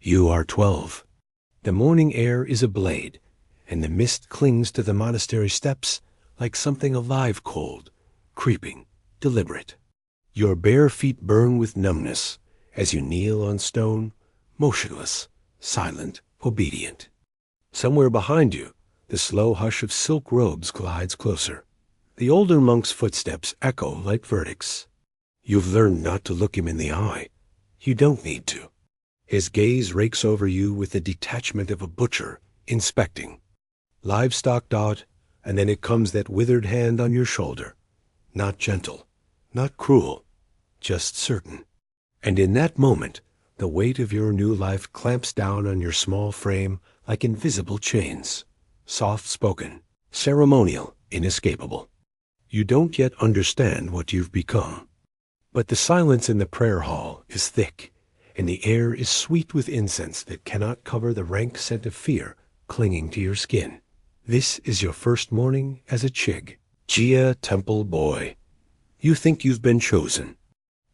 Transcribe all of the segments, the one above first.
You are 12. The morning air is a blade, and the mist clings to the monastery steps like something alive, cold, creeping, deliberate. Your bare feet burn with numbness as you kneel on stone, motionless, silent, obedient. Somewhere behind you, the slow hush of silk robes glides closer. The older monk's footsteps echo like verdicts. You've learned not to look him in the eye. You don't need to. His gaze rakes over you with the detachment of a butcher inspecting. Livestock dot, and then it comes that withered hand on your shoulder. Not gentle, not cruel, just certain. And in that moment, the weight of your new life clamps down on your small frame like invisible chains. Soft-spoken, ceremonial, inescapable. You don't yet understand what you've become. But the silence in the prayer hall is thick, and the air is sweet with incense that cannot cover the rank scent of fear clinging to your skin. This is your first morning as a Chig, Jia Temple boy. You think you've been chosen.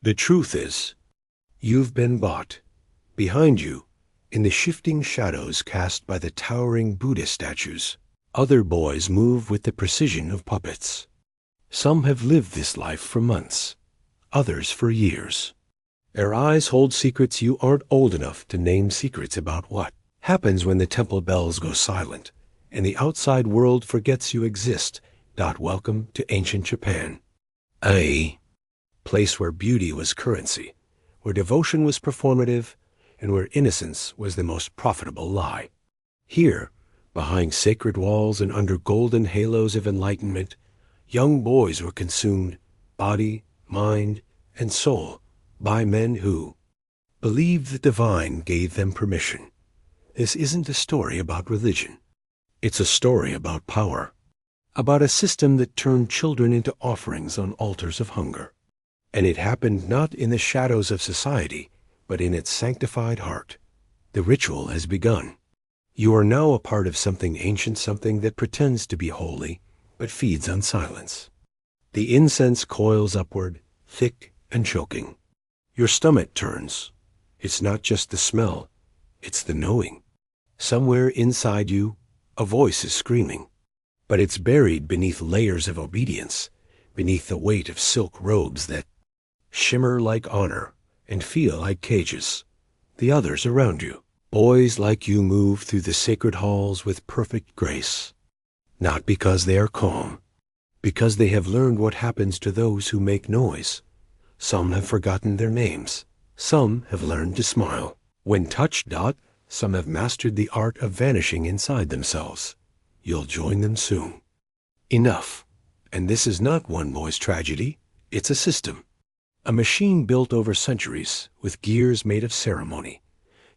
The truth is, you've been bought. Behind you, in the shifting shadows cast by the towering Buddha statues, other boys move with the precision of puppets. Some have lived this life for months, others for years. Their eyes hold secrets you aren't old enough to name secrets about. What happens when the temple bells go silent and the outside world forgets you exist. Welcome to ancient Japan. A place where beauty was currency, where devotion was performative, and where innocence was the most profitable lie. Here, behind sacred walls and under golden halos of enlightenment, young boys were consumed, body, mind, and soul, by men who believed the divine gave them permission. This isn't a story about religion. It's a story about power, about a system that turned children into offerings on altars of hunger. And it happened not in the shadows of society, but in its sanctified heart. The ritual has begun. You are now a part of something ancient, something that pretends to be holy, but feeds on silence. The incense coils upward, thick and choking. Your stomach turns. It's not just the smell, it's the knowing. Somewhere inside you, a voice is screaming, but it's buried beneath layers of obedience, beneath the weight of silk robes that shimmer like honor and feel like cages. The others around you, boys like you, move through the sacred halls with perfect grace, not because they are calm, because they have learned what happens to those who make noise. Some have forgotten their names. Some have learned to smile. When touched, some have mastered the art of vanishing inside themselves. You'll join them soon. Enough. And this is not one boy's tragedy. It's a system. A machine built over centuries with gears made of ceremony.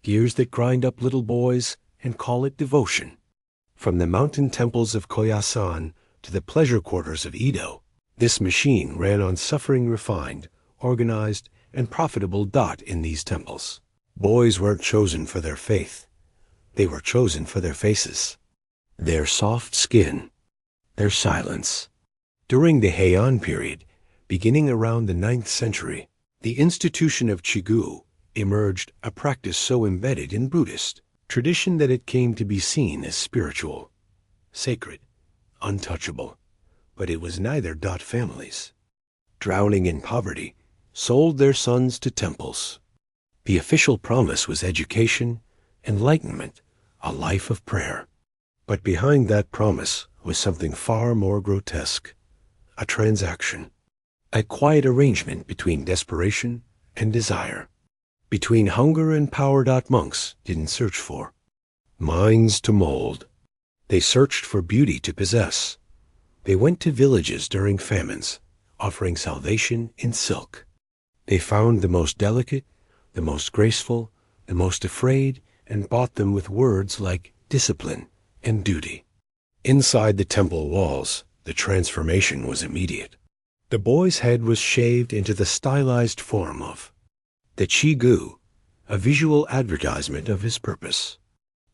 Gears that grind up little boys and call it devotion. From the mountain temples of Koyasan to the pleasure quarters of Edo, this machine ran on suffering refined, organized, and profitable. In these temples, boys weren't chosen for their faith. They were chosen for their faces, their soft skin, their silence. During the Heian period, beginning around the 9th century, the institution of Chigu emerged, a practice so embedded in Buddhist tradition that it came to be seen as spiritual, sacred, untouchable. But it was neither. Families, drowning in poverty, sold their sons to temples. The official promise was education, enlightenment, a life of prayer. But behind that promise was something far more grotesque, a transaction, a quiet arrangement between desperation and desire, between hunger and power. Monks didn't search for minds to mold. They searched for beauty to possess. They went to villages during famines, offering salvation in silk. They found the most delicate, the most graceful, the most afraid, and bought them with words like discipline and duty. Inside the temple walls, the transformation was immediate. The boy's head was shaved into the stylized form of the Chigu, a visual advertisement of his purpose.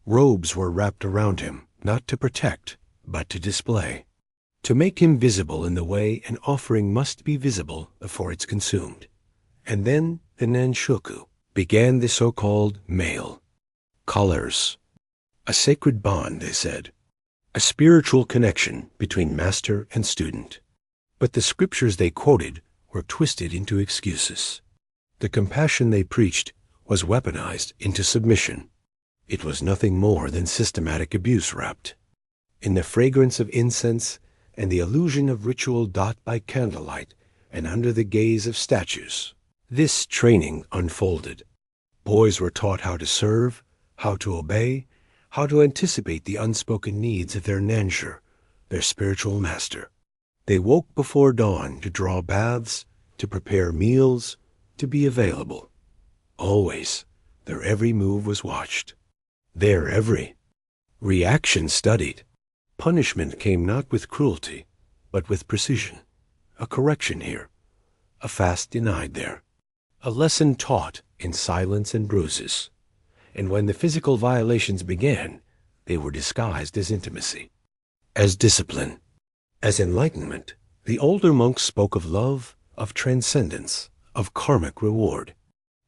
Robes were wrapped around him, not to protect, but to display, to make him visible in the way an offering must be visible before it's consumed. And then the Nanshoku began, the so-called male, Colors. A sacred bond, they said. A spiritual connection between master and student. But the scriptures they quoted were twisted into excuses. The compassion they preached was weaponized into submission. It was nothing more than systematic abuse wrapped in the fragrance of incense and the illusion of ritual by candlelight and under the gaze of statues. This training unfolded. Boys were taught how to serve, how to obey, how to anticipate the unspoken needs of their nansher, their spiritual master. They woke before dawn to draw baths, to prepare meals, to be available. Always, their every move was watched. Their every reaction studied. Punishment came not with cruelty, but with precision. A correction here, a fast denied there, a lesson taught in silence and bruises. And when the physical violations began, they were disguised as intimacy, as discipline, as enlightenment. The older monks spoke of love, of transcendence, of karmic reward.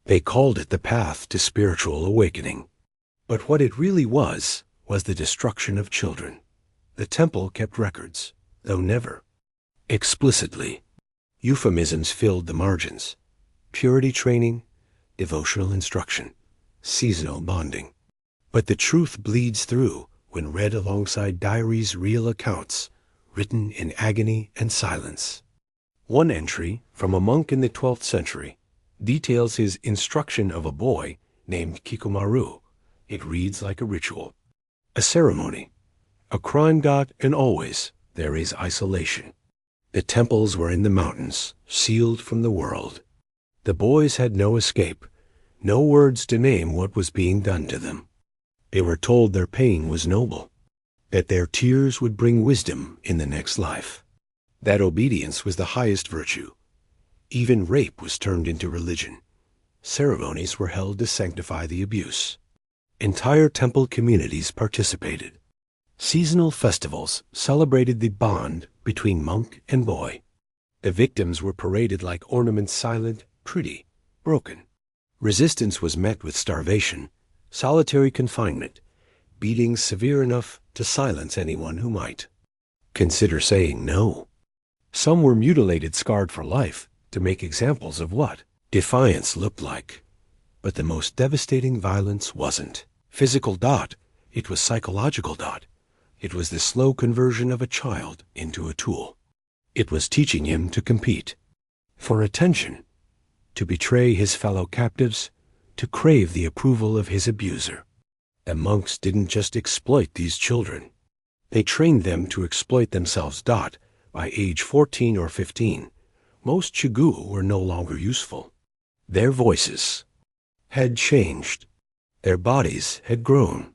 They called it the path to spiritual awakening. But what it really was the destruction of children. The temple kept records, though never explicitly. Euphemisms filled the margins. Purity training, devotional instruction, seasonal bonding. But the truth bleeds through when read alongside diaries' real accounts, written in agony and silence. One entry from a monk in the 12th century details his instruction of a boy named Kikumaru. It reads like a ritual, a ceremony, a crime. And always there is isolation. The temples were in the mountains, sealed from the world. The boys had no escape, no words to name what was being done to them. They were told their pain was noble, that their tears would bring wisdom in the next life, that obedience was the highest virtue. Even rape was turned into religion. Ceremonies were held to sanctify the abuse. Entire temple communities participated. Seasonal festivals celebrated the bond between monk and boy. The victims were paraded like ornaments, silent, pretty, broken. Resistance was met with starvation, solitary confinement, beatings severe enough to silence anyone who might consider saying no. Some were mutilated, scarred for life, to make examples of what defiance looked like. But the most devastating violence wasn't physical. It was psychological. It was the slow conversion of a child into a tool. It was teaching him to compete for attention, to betray his fellow captives, to crave the approval of his abuser. The monks didn't just exploit these children. They trained them to exploit themselves. By age 14 or 15, most chigu were no longer useful. Their voices had changed. Their bodies had grown.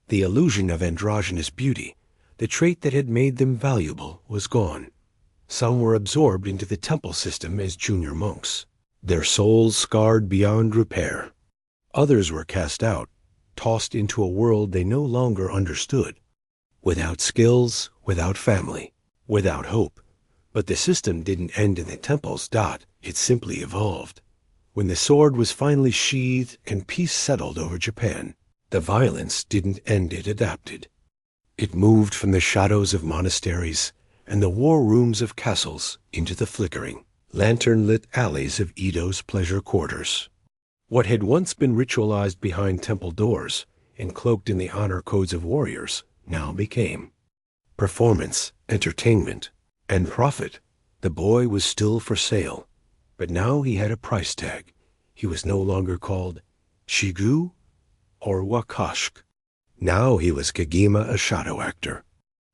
The illusion of androgynous beauty, the trait that had made them valuable, was gone. Some were absorbed into the temple system as junior monks, their souls scarred beyond repair. Others were cast out, tossed into a world they no longer understood, without skills, without family, without hope. But the system didn't end in the temples. It simply evolved. When the sword was finally sheathed and peace settled over Japan, the violence didn't end, it adapted. It moved from the shadows of monasteries and the war rooms of castles into the flickering, lantern-lit alleys of Edo's pleasure quarters. What had once been ritualized behind temple doors and cloaked in the honor codes of warriors now became performance, entertainment, and profit. The boy was still for sale, but now he had a price tag. He was no longer called Shigu or Wakashk. Now he was Kagima, a shadow actor,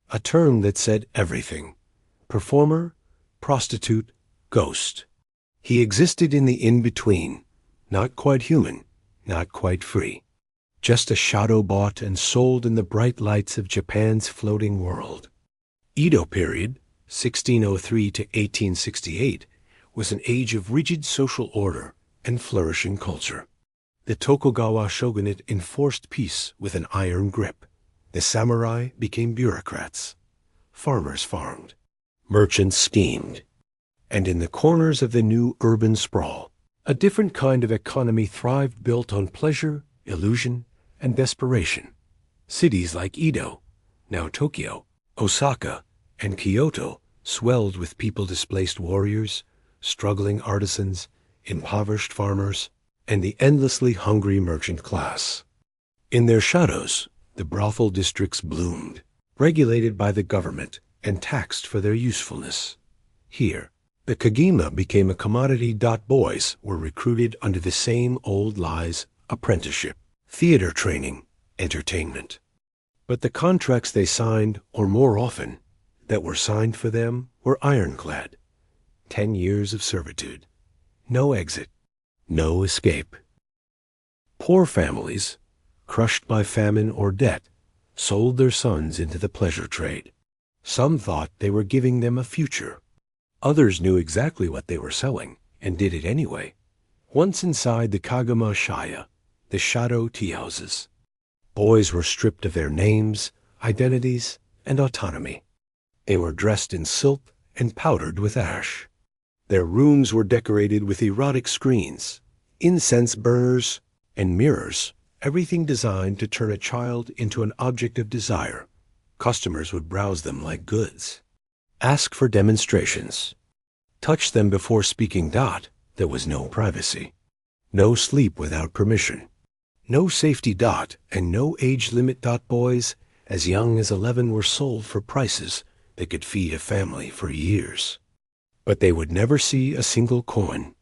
a term that said everything. Performer, prostitute, ghost. He existed in the in-between, not quite human, not quite free. Just a shadow bought and sold in the bright lights of Japan's floating world. Edo period, 1603 to 1868, was an age of rigid social order and flourishing culture. The Tokugawa shogunate enforced peace with an iron grip. The samurai became bureaucrats. Farmers farmed. Merchants schemed. And in the corners of the new urban sprawl, a different kind of economy thrived, built on pleasure, illusion, and desperation. Cities like Edo, now Tokyo, Osaka, and Kyoto swelled with people-displaced warriors, struggling artisans, impoverished farmers, and the endlessly hungry merchant class. In their shadows, the brothel districts bloomed, regulated by the government and taxed for their usefulness. Here, the kagema became a commodity. Boys were recruited under the same old lies: apprenticeship, theater training, entertainment. But the contracts they signed, or more often, that were signed for them, were ironclad. 10 years of servitude. No exit. No escape. Poor families, crushed by famine or debt, sold their sons into the pleasure trade. Some thought they were giving them a future. Others knew exactly what they were selling and did it anyway. Once inside the Kagama Shaya, the shadow tea houses, boys were stripped of their names, identities, and autonomy. They were dressed in silk and powdered with ash. Their rooms were decorated with erotic screens, incense burners, and mirrors, everything designed to turn a child into an object of desire. Customers would browse them like goods, ask for demonstrations, touch them before speaking. There was no privacy, no sleep without permission, no safety. And no age limit. Boys as young as 11 were sold for prices that could feed a family for years. But they would never see a single coin.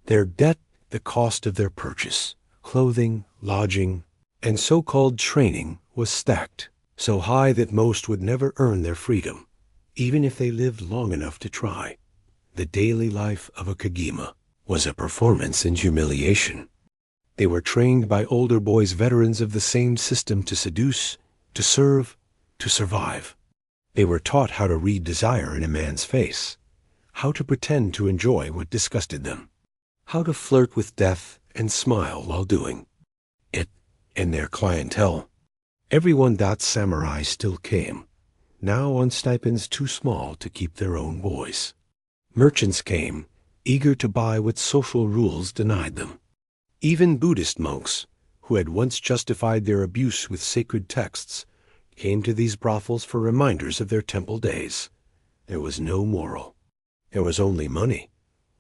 Their debt, the cost of their purchase, clothing, lodging, and so-called training was stacked so high that most would never earn their freedom, even if they lived long enough to try. The daily life of a kagema was a performance in humiliation. They were trained by older boys, veterans of the same system, to seduce, to serve, to survive. They were taught how to read desire in a man's face, how to pretend to enjoy what disgusted them, how to flirt with death and smile while doing it. And their clientele, everyone. Samurai still came, now on stipends too small to keep their own boys. Merchants came, eager to buy what social rules denied them. Even Buddhist monks, who had once justified their abuse with sacred texts, came to these brothels for reminders of their temple days. There was no moral. There was only money.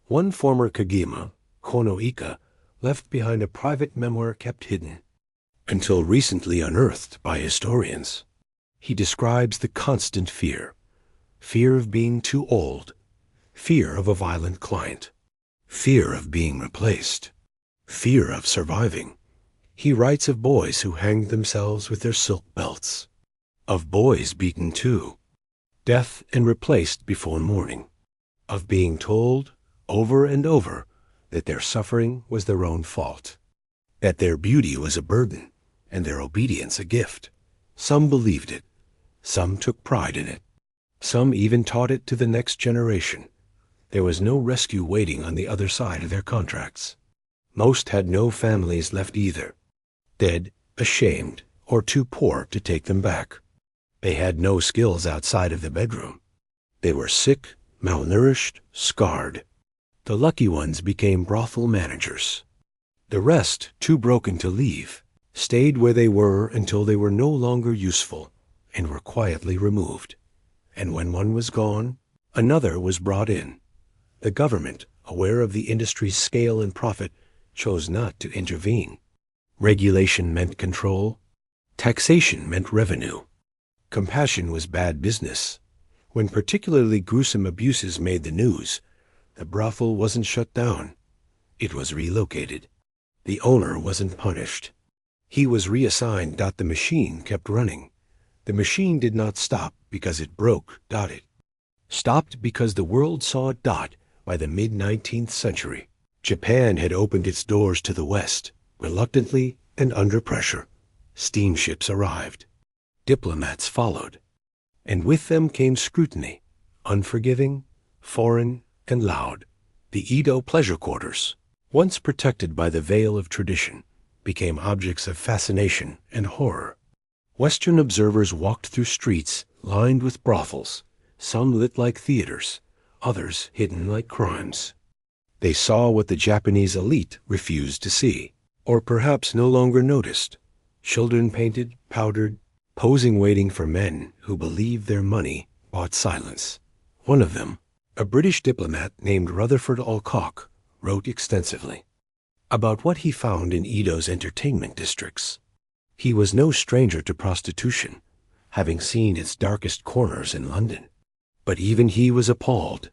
One former kagema, Konoika, left behind a private memoir kept hidden, until recently unearthed by historians. He describes the constant fear of being too old, fear of a violent client, fear of being replaced, fear of surviving. He writes of boys who hanged themselves with their silk belts, of boys beaten too, death and replaced before morning, of being told over and over that their suffering was their own fault, that their beauty was a burden and their obedience a gift. Some believed it. Some took pride in it. Some even taught it to the next generation. There was no rescue waiting on the other side of their contracts. Most had no families left either, dead, ashamed, or too poor to take them back. They had no skills outside of the bedroom. They were sick, malnourished, scarred. The lucky ones became brothel managers. The rest, too broken to leave, stayed where they were until they were no longer useful and were quietly removed. And when one was gone, another was brought in. The government, aware of the industry's scale and profit, chose not to intervene. Regulation meant control. Taxation meant revenue. Compassion was bad business. When particularly gruesome abuses made the news, the brothel wasn't shut down. It was relocated. The owner wasn't punished. He was reassigned. The machine kept running. The machine did not stop because it broke. It stopped because the world saw it. By the mid-19th century, Japan had opened its doors to the West, reluctantly and under pressure. Steamships arrived. Diplomats followed. And with them came scrutiny, unforgiving, foreign, and loud. The Edo pleasure quarters, once protected by the veil of tradition, became objects of fascination and horror. Western observers walked through streets lined with brothels, some lit like theaters, others hidden like crimes. They saw what the Japanese elite refused to see, or perhaps no longer noticed: Children painted, powdered, posing waiting for men who believed their money bought silence. One of them, a British diplomat named Rutherford Alcock, wrote extensively about what he found in Edo's entertainment districts. He was no stranger to prostitution, having seen its darkest corners in London. But even he was appalled.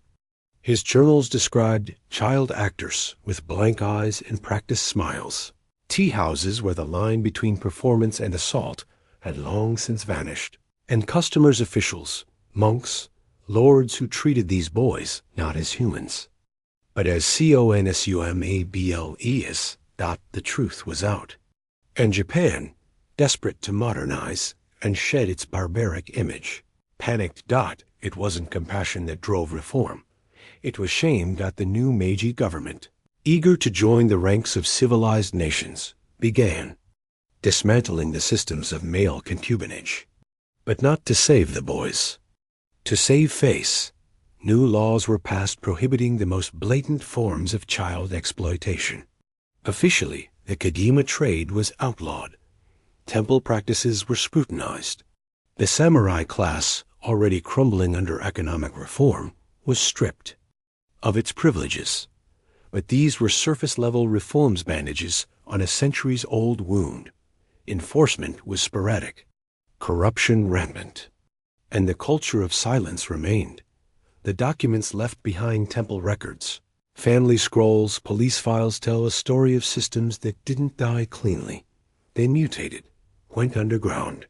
His journals described child actors with blank eyes and practiced smiles, tea houses where the line between performance and assault had long since vanished, and customers' officials, monks, lords who treated these boys not as humans, but as consumable. The truth was out. And Japan, desperate to modernize and shed its barbaric image, panicked. It wasn't compassion that drove reform. It was shame. The new Meiji government, eager to join the ranks of civilized nations, began dismantling the systems of male concubinage. But not to save the boys. To save face, new laws were passed prohibiting the most blatant forms of child exploitation. Officially, the Kagima trade was outlawed. Temple practices were scrutinized. The samurai class, already crumbling under economic reform, was stripped of its privileges. But these were surface-level reforms, bandages on a centuries-old wound. Enforcement was sporadic, corruption rampant, and the culture of silence remained. The documents left behind, temple records, family scrolls, police files, tell a story of systems that didn't die cleanly. They mutated, went underground,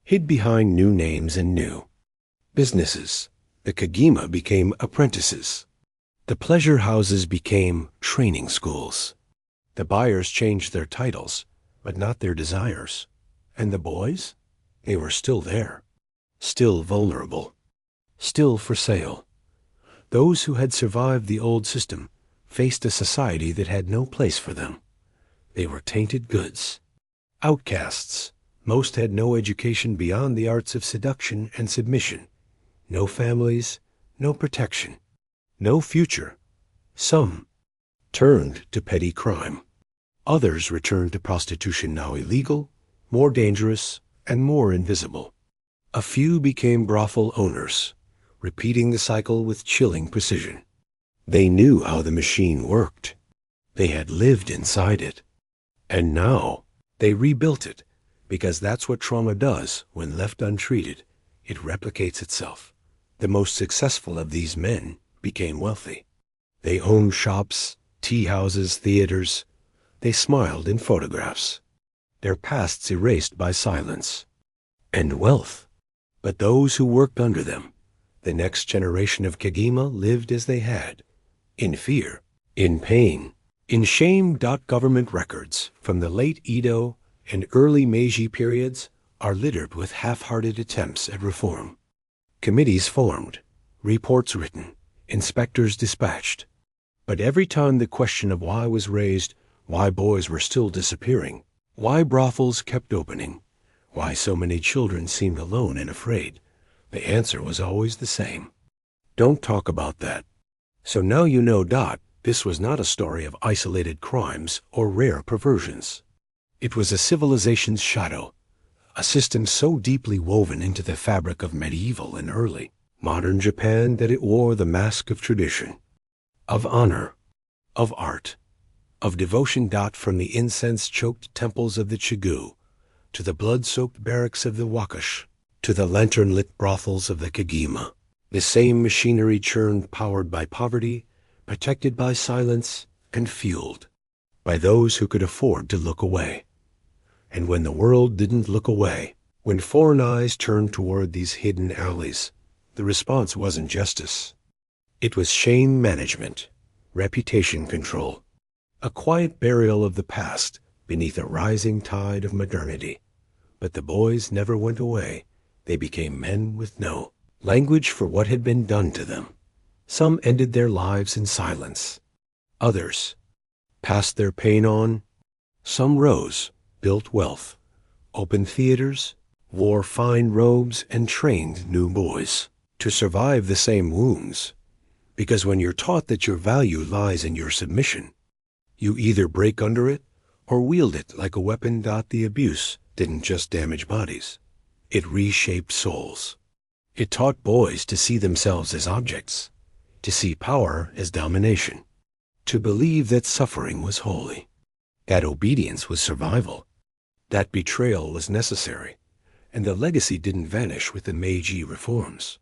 hid behind new names and new businesses. The Kagima became apprentices. The pleasure houses became training schools. The buyers changed their titles, but not their desires. And the boys? They were still there, still vulnerable, still for sale. Those who had survived the old system faced a society that had no place for them. They were tainted goods, outcasts. Most had no education beyond the arts of seduction and submission. No families, no protection, no future. Some turned to petty crime. Others returned to prostitution, now illegal, more dangerous, and more invisible. A few became brothel owners, repeating the cycle with chilling precision. They knew how the machine worked. They had lived inside it. And now they rebuilt it, because that's what trauma does when left untreated. It replicates itself. The most successful of these men became wealthy. They owned shops, tea houses, theaters. They smiled in photographs, their pasts erased by silence and wealth. But those who worked under them, the next generation of Kagima, lived as they had, in fear, in pain, in shame. Government records from the late Edo and early Meiji periods are littered with half-hearted attempts at reform. Committees formed, reports written, inspectors dispatched. But every time the question of why was raised, why boys were still disappearing, why brothels kept opening, why so many children seemed alone and afraid, the answer was always the same: don't talk about that. So now you know. This was not a story of isolated crimes or rare perversions. It was a civilization's shadow, a system so deeply woven into the fabric of medieval and early modern Japan that it wore the mask of tradition, of honor, of art, of devotion. From the incense-choked temples of the Chigu, to the blood-soaked barracks of the Wakash, to the lantern-lit brothels of the Kagima, the same machinery churned, powered by poverty, protected by silence, and fueled by those who could afford to look away. And when the world didn't look away, when foreign eyes turned toward these hidden alleys, the response wasn't justice. It was shame management, reputation control, a quiet burial of the past beneath a rising tide of modernity. But the boys never went away. They became men with no language for what had been done to them. Some ended their lives in silence. Others passed their pain on. Some rose, built wealth, opened theaters, wore fine robes, and trained new boys to survive the same wounds. Because when you're taught that your value lies in your submission, you either break under it or wield it like a weapon. The abuse didn't just damage bodies. It reshaped souls. It taught boys to see themselves as objects, to see power as domination, to believe that suffering was holy, that obedience was survival, that betrayal was necessary, and the legacy didn't vanish with the Meiji reforms.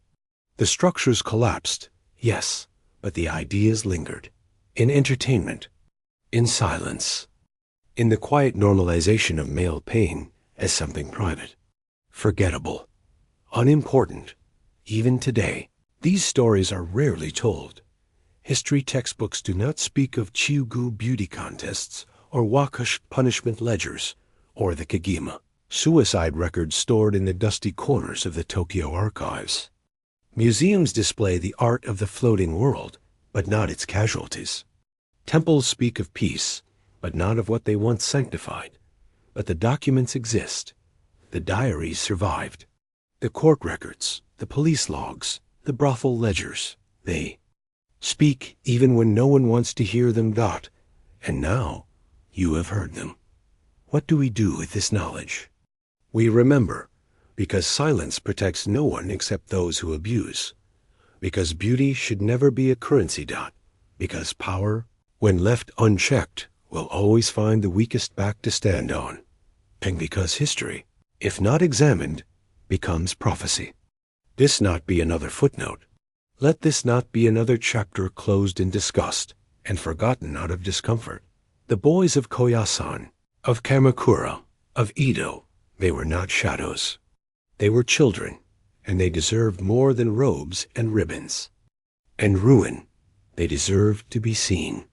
The structures collapsed, yes, but the ideas lingered. In entertainment, in silence, in the quiet normalization of male pain as something private, forgettable, unimportant. Even today, these stories are rarely told. History textbooks do not speak of Chiugu beauty contests or Wakush punishment ledgers or the Kagima suicide records stored in the dusty corners of the Tokyo archives. Museums display the art of the floating world, but not its casualties. Temples speak of peace, but not of what they once sanctified. But the documents exist. The diaries survived. The court records, the police logs, the brothel ledgers, they speak even when no one wants to hear them. And now you have heard them. What do we do with this knowledge? We remember, because silence protects no one except those who abuse. Because beauty should never be a currency. Because power, when left unchecked, will always find the weakest back to stand on. And because history, if not examined, becomes prophecy. This not be another footnote. Let this not be another chapter closed in disgust and forgotten out of discomfort. The boys of Koyasan, of Kamakura, of Edo, they were not shadows. They were children, and they deserved more than robes and ribbons. And ruin, they deserved to be seen.